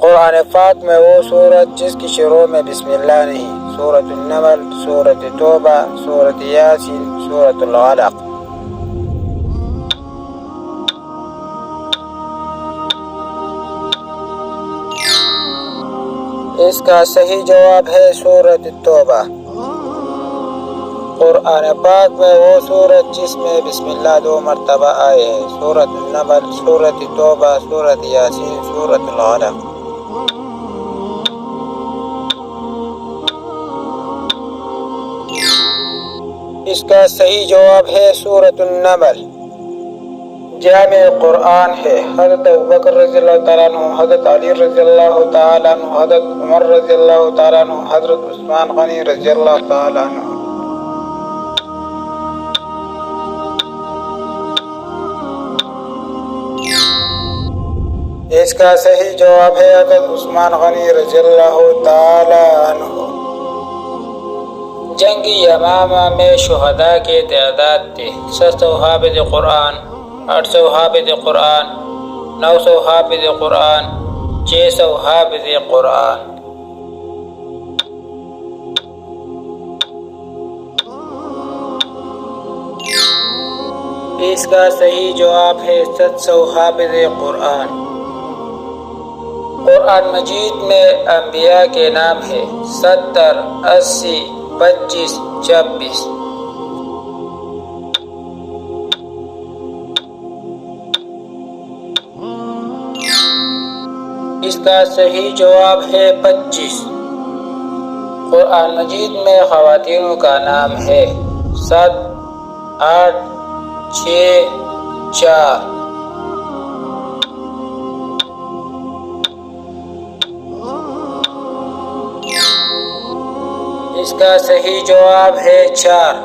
قرآن پاک میں وہ سورت جس کی شروع میں بسم اللہ نہیں، سورۃ النمل، سورۃ توبہ، سورۃ یاسین، سورۃ العلق۔ اس کا صحیح جواب ہے سورۃ توبہ۔ قرآن پاک میں وہ سورت جس میں بسم اللہ 2 مرتبہ آئے ہیں، سورۃ النمل، سورۃ توبہ، سورۃ یاسین، سورۃ العلق۔ اس کا صحیح جواب ہے سورۃ النمل۔ جامع قرآن ہے۔ حضرت ابوبکر رضی اللہ تعالیٰ عنہ، حضرت علی رضی اللہ تعالیٰ عنہ، حضرت عمر رضی اللہ تعالیٰ عنہ، حضرت عثمان غنی رضی اللہ تعالیٰ عنہ۔ اس کا صحیح جواب ہے حضرت عثمان غنی رضی اللہ تعالیٰ عنہ۔ جنگ یمامہ میں شہداء کے تعداد تھے 700 حافظ قرآن، 800 حافظ قرآن، 900 حافظ قرآن، 600 حافظ قرآن۔ اس کا صحیح جواب ہے 700 حافظ قرآن۔ قرآن مجید میں انبیاء کے نام ہے 70، 80، 25، 26۔ اس کا صحیح جواب ہے 25۔ قرآن مجید میں خواتین کا نام ہے 7، 8، 6، 4۔ اس کا صحیح جواب ہے 4۔